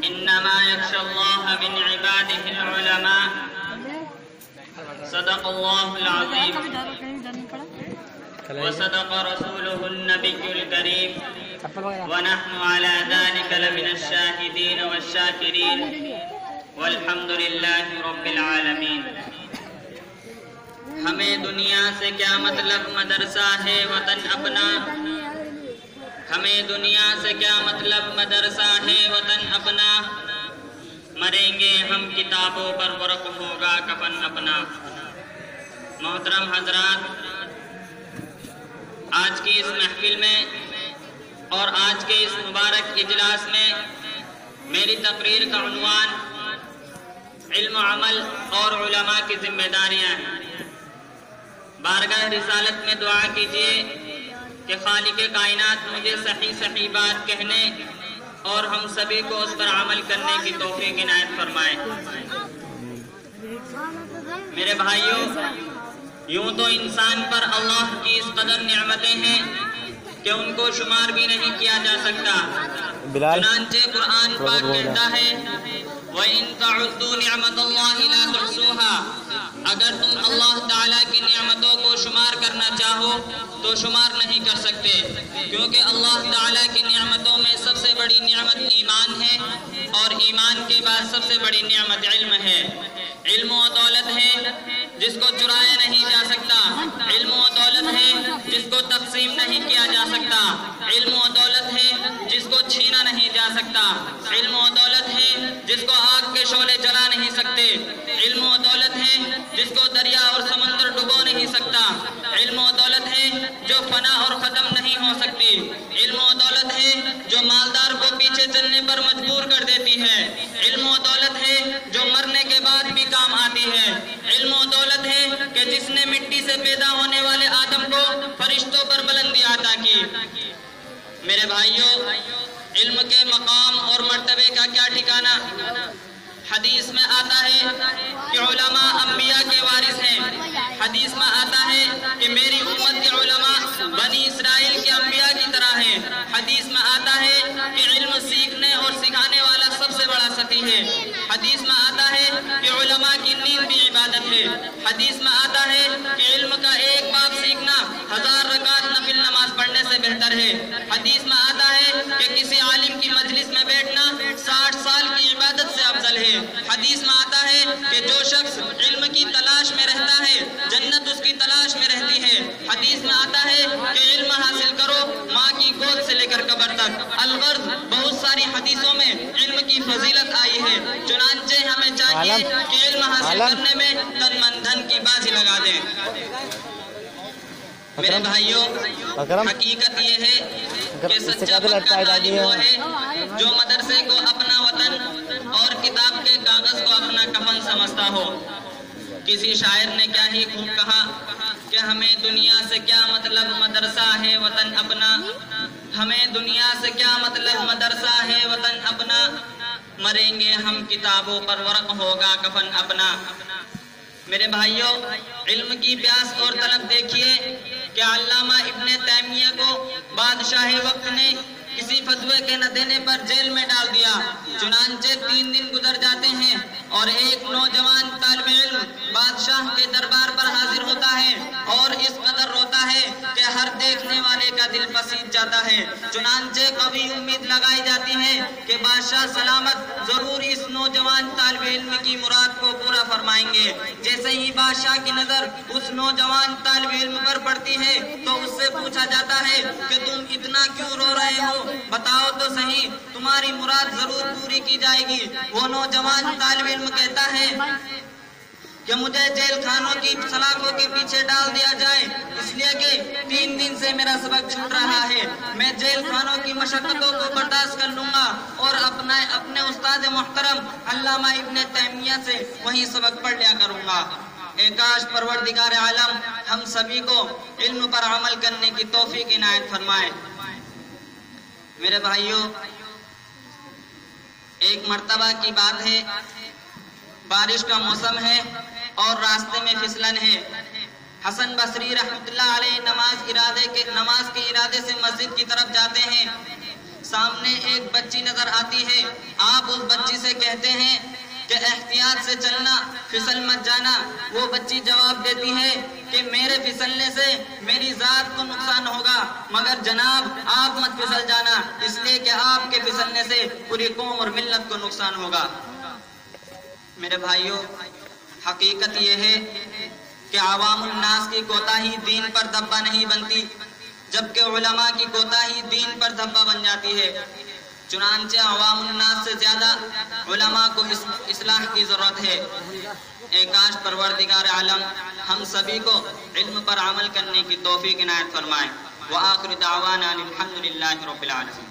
إنما يخشى الله من عباده العلماء صدق الله العظيم وصدق رسوله النبي الكريم ونحن على ذلك لمن الشاهدين والشاكرين والحمد لله رب العالمين۔ ہمیں دنیا سے کیا مطلب مدرسہ ہے وطن اپنا، ہمیں دنیا سے کیا مطلب مدرسہ ہے وطن اپنا، مریں گے ہم کتابوں پر ورق ہوگا کفن اپنا۔ محترم حضرات، آج کی اس محفل میں اور آج کے اس مبارک اجلاس میں میری تقریر کا عنوان علم و عمل اور علماء کی ذمہ داریاں ہیں۔ بارگاہ رسالت میں دعا کیجیے کہ خالق کائنات مجھے صحیح بات کہنے اور ہم سبھی کو اس پر عمل کرنے کی توفیق عنایت فرمائے۔ میرے بھائیوں، یوں تو انسان پر اللہ کی اس قدر نعمتیں ہیں کہ ان کو شمار بھی نہیں کیا جا سکتا۔ چنانچہ قرآن پاک کہتا ہے وَإِن تَعُدُّوا نِعْمَةَ اللَّهِ لَا تُحْصُوهَا، اگر تم اللہ تعالیٰ کی نعمتوں کو شمار کرنا چاہو تو شمار نہیں کر سکتے، کیونکہ اللہ تعالیٰ کی نعمتوں میں سب سے بڑی نعمت ایمان ہے اور ایمان کے بعد سب سے بڑی نعمت علم ہے۔ علم و دولت ہے جس کو چرایا نہیں جا سکتا، علم و دولت ہے جس کو تقسیم نہیں کیا جا سکتا، علم و دولت ہے جس کو چھینا نہیں جا سکتا، علم و دولت ہے جس کو آگ کے شعلے جلا نہیں سکتے، علم و دولت ہے جس کو دریا اور سمندر ڈبو نہیں سکتا، علم و دولت ہے جو فنا اور ختم نہیں ہو سکتی، علم و دولت ہے جو مالدار کو پیچھے چلنے پر مجبور کر دیتی ہے، علم و دولت ہے جو مرنے کے بعد بھی کام آتی ہے، علم و دولت ہے کہ جس نے مٹی سے پیدا ہونے والے آدم کو فرشتوں پر بلندی عطا کی۔ میرے بھائیوں، علم کے مقام اور مرتبے کا کیا ٹھکانہ؟ حدیث میں آتا ہے کہ علماء انبیاء کے وارث ہیں، حدیث میں آتا ہے کہ میری امت کے علماء بنی اسرائیل کے انبیاء کی طرح ہیں، حدیث میں آتا ہے کہ علم سیکھنے اور سکھانے والا سب سے بڑا سخی ہے، حدیث میں آتا ہے کہ علماء کی نیند بھی عبادت ہے، حدیث میں آتا ہے کہ علم کا ایک باب سیکھنا 1000 رکعت نفل نماز پڑھنے سے بہتر ہے، حدیث میں آتا ہے کہ کسی عالم کی مجلس میں بیٹھنا 60 سال کی عبادت سے افضل ہے، حدیث میں آتا ہے کہ جو شخص علم کی تلاش میں رہتا ہے جنت اس کی تلاش میں رہتی ہے، حدیث میں آتا ہے کہ علم حاصل کرو ماں کی گود سے لے کر قبر تک۔ الغرض بہت ساری حدیثوں میں علم کی فضیلت آئی ہے، چنانچہ ہمیں چاہیے کہ علم حاصل کرنے میں تن من دھن کی بازی لگا دیں۔ میرے بھائیوں، حقیقت یہ ہے کہ سچا پکا عالم وہ ہے جو مدرسے کو اپنا وطن اور کتاب کے کاغذ کو اپنا کفن سمجھتا ہو۔ کسی شاعر نے کیا ہی خوب کہا کہ ہمیں دنیا سے کیا مطلب مدرسہ ہے وطن اپنا، ہمیں دنیا سے کیا مطلب مدرسہ ہے وطن اپنا، مریں گے ہم کتابوں پر ورق ہوگا کفن اپنا۔ میرے بھائیوں، علم کی پیاس اور طلب دیکھیے کہ علامہ ابن تیمیہ کو بادشاہ وقت نے کسی فتوے کے نہ دینے پر جیل میں ڈال دیا، چنانچہ 3 دن گزر جاتے ہیں اور ایک نوجوان طالب علم بادشاہ کے دربار پر حاضر ہوتا ہے اور اس قدر روتا ہے کہ ہر دیکھنے والے کا دل پسیج جاتا ہے، چنانچہ کبھی امید لگائی جاتی ہے کہ بادشاہ سلامت ضرور اس نوجوان طالب علم کی مراد کو پورا فرمائیں گے۔ جیسے ہی بادشاہ کی نظر اس نوجوان طالب علم پر پڑتی ہے تو اس سے پوچھا جاتا ہے کہ تم اتنا کیوں رو رہے ہو، بتاؤ تو صحیح، تمہاری مراد ضرور پوری کی جائے گی۔ وہ نوجوان طالب علم کہتا ہے کہ مجھے جیل خانوں کی سلاخوں کے پیچھے ڈال دیا جائے، اس لیے کہ 3 دن سے میرا سبق چھوٹ رہا ہے، میں جیل خانوں کی مشقتوں کو برداشت کر لوں گا اور اپنے استاد محترم علامہ ابن تیمیہ سے وہی سبق پڑھ لیا کروں گا۔ اے کاش پروردگار عالم ہم سبھی کو علم پر عمل کرنے کی توفیق عنایت فرمائے۔ میرے بھائیوں، ایک مرتبہ کی بات ہے، بارش کا موسم ہے اور راستے میں پھسلن ہے۔ حسن بصری رحمۃ اللہ علیہ نماز کے ارادے سے مسجد کی طرف جاتے ہیں۔ سامنے ایک بچی نظر آتی ہے، آپ اس بچی سے کہتے ہیں کہ احتیاط سے چلنا، پھسل مت جانا۔ وہ بچی جواب دیتی ہے کہ میرے پھسلنے سے میری ذات کو نقصان ہوگا، مگر جناب آپ مت پھسل جانا، اس لیے کہ آپ کے پھسلنے سے پوری قوم اور ملت کو نقصان ہوگا۔ میرے بھائیوں، حقیقت یہ ہے کہ عوام الناس کی کوتاہی دین پر دھبا نہیں بنتی، جبکہ علماء کی کوتاہی دین پر دھبا بن جاتی ہے۔ چنانچہ عوام الناس سے زیادہ علماء کو اصلاح کی ضرورت ہے۔ اے کاش پروردگار عالم ہم سبھی کو علم پر عمل کرنے کی توفیق عنایت فرمائے۔ وآخر دعوانا الحمدللہ رب العالمین۔